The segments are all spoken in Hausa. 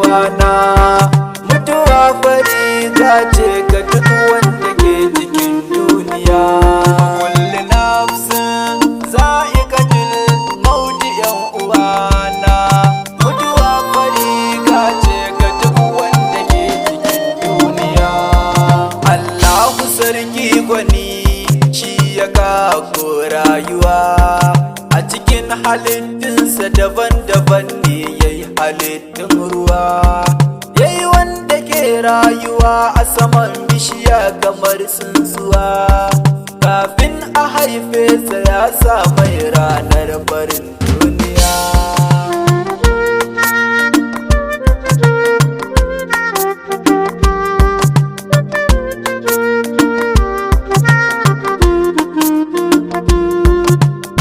uwana. Mutuwa fariga ce ga duk wanda ke cikin duniya. Kullu nafsin za'iqatul mauti yan uwana. Mutuwa fariga ce ga duk wanda ke cikin duniya. Allahu sarki gwani shi ya kago rayuwa. A cikin halittunsa daban-daban ne yayi halittun ruwa. Yayi wanda ke rayuwa a saman bishiya kamar tsuntsuwa. Kafin a haife sa ya sa mai ranar barin duniya.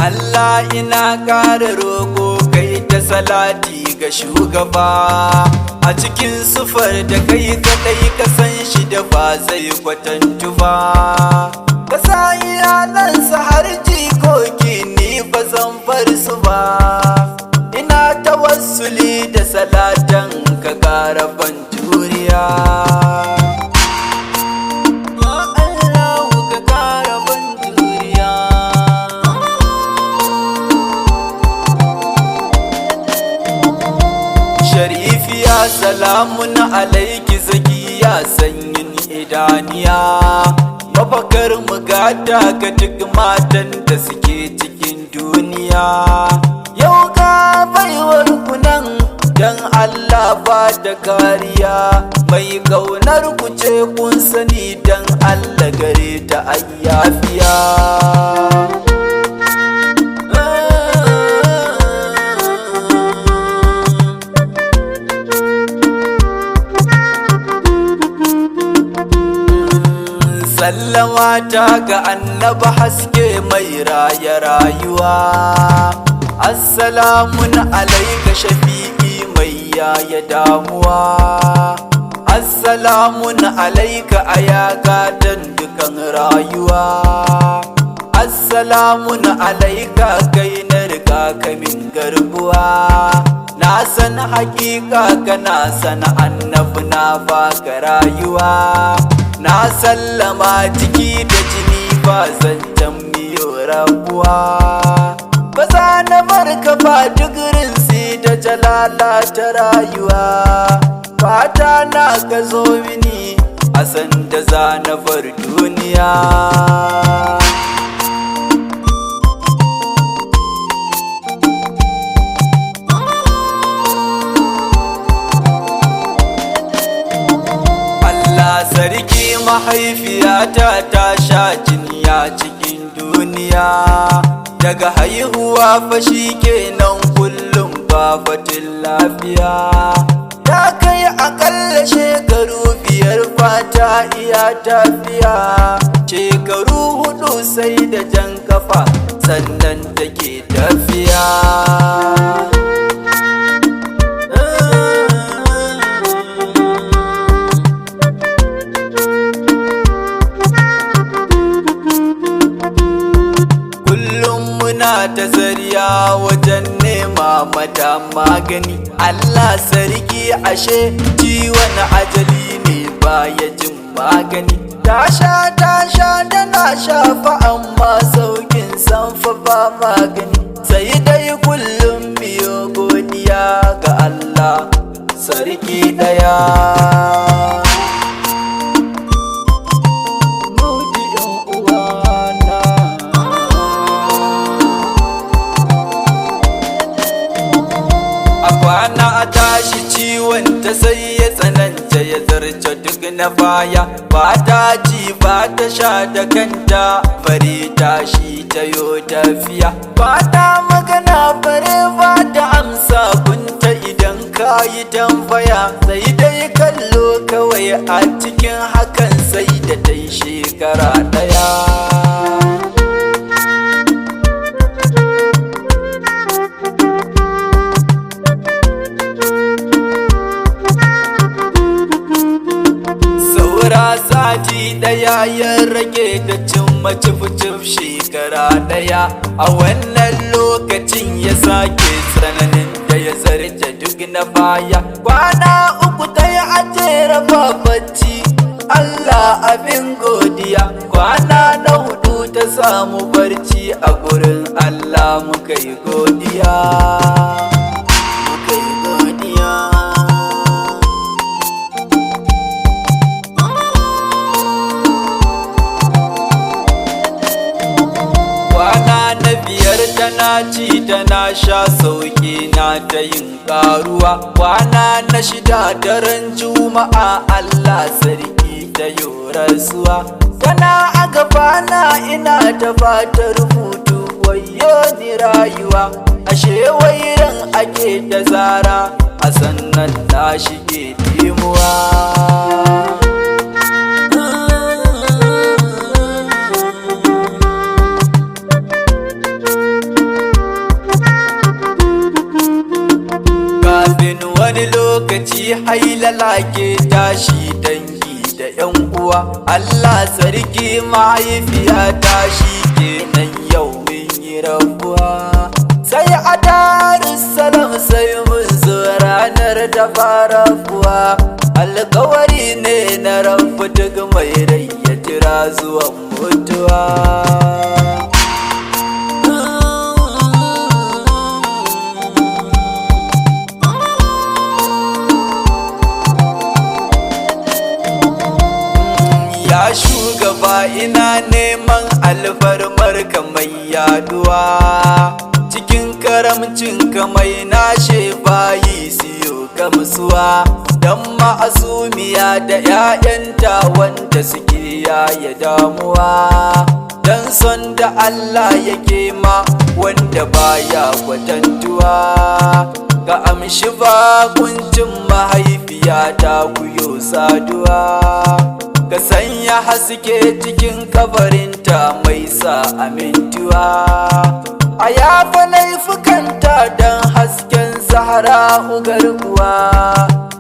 Allah ina ƙara roƙo kai ta salati ga shugaba. A cikin sufar da kai kaɗai ka san shi da ba zai kwatantu ba. Ka sa iyalansa har jikoki ni ba zan bar su ba. Ina tawassuli da salatan ka ƙara ban juriya. Sharifiya salamun alaiki zakiya sanyin idaniya. Mafakar mugata ga duk matan da suke cikin duniya. Yau ga baiwar kunan dan Allah ba da kariya. Mai kaunar ku ce kun sani dan Allah gare ta ayyafiya. Sallama ta ga annaba haske mai raya rayuwa. Assalamun alaika shafi'i mai yaya damuwa. Assalamun alaika ayaka dan dukan rayuwa. Assalamun alaika kai na riga kamin garbuwa. Na san hakika kana san annabi na baka rayuwa. Na sallama jiki da jini ba zancen miyo rabuwa. Ba za na barka ba digirin si da jalala ta rayuwa. Fata na ka zo mini a sanda za na bar duniya. Sarki mahaifiyata ta sha jiniya cikin duniya. Daga haihuwa fa shi kenan kullum ba fatin lafiya. Ta kai akalla shekaru 5 fata iya tafiya. Shekaru 4 sai da jan kafa sannan take tafiya. Ta zariya wajen nema mata magani. Allah sarki ashe ciwon ajali ne baya jin magani. Ta sha tana shafa amma saukin sanfa ba magani. Sai dai kullum biyo godiya ga Allah sarki daya. Kwana a tashi ciwon ta sai ya tsananta ya zarce duk na baya. Ba ta ci ba ta sha da kanta bare tashi ta yo tafiya. Ba ta magana bare ba ta amsa kunta idan ka yi tambaya. Sai dai kallo kawai a cikin hakan sai da ta yi shekara 1. sati daya ya rage da cimma cif-cif shekara daya. A wannan lokacin ya sake tsananin da ya zarce duk na baya. Kwana uku ta yi a jera ba bacci, Allah abin godiya. Kwana na hudu ta samu barci, a gurin Allah muka yi godiya, muka yi godiya. Kwana na biyar tana ci tana sha, sauki na ta yin karuwa. Kwana na shida daren juma'a, Allah sarki ta yi rasuwa. Tana a gabana ina ta bata rubutu, wayo ni rayuwa. Ashe wairan ake da zara, a sannan na shige dimuwa. Kafin wani lokaci hailala ke tashi dangi da yan uwa. Allah sarki mahaifiya tashi kenan yau mun yi rabuwa. Sai a Darussalam sai mun zo ranar da fara kuwa. Alkawari ne na rabu duk mai rai ya jira zuwan mutuwa. Ya shugaba ina neman alfarmar ka mai yaduwa, cikin karamcin ka mai nashe bayi siyo gamsuwa. Dan ma'asumiya da 'ya'yanta wanda suke yaya damuwa, dan son da Allah yake ma wanda baya kwatantuwa. Ka amshi bakuncin mahaifiyata ku yo saduwa, ka sanya haske cikin kabarinta mai sa amintuwa. A yafa laifukanta don hasken Zahra garkuwa,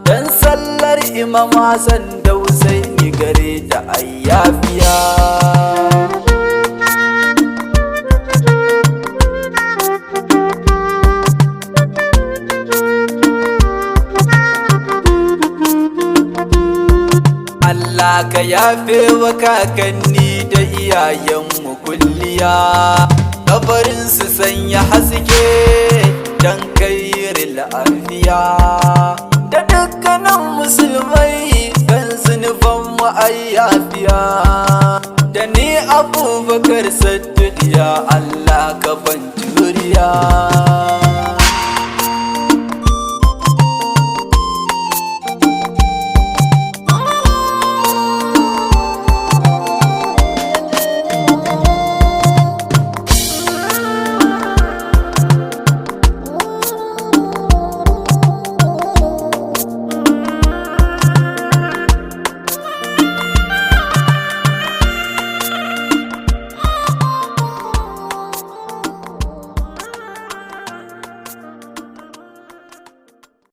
don sallar Imam Hassan da Husaini gare ta ayyafiya. Allah ka yafe wa kakanni da iyayenmu kulliya, kabarinsu sanya haske don kairil afiya. Da dukkanin musulmai kan zunubanmu ayyafiya, da ni Abubakar Saddiq ya Allah ka ban juriya.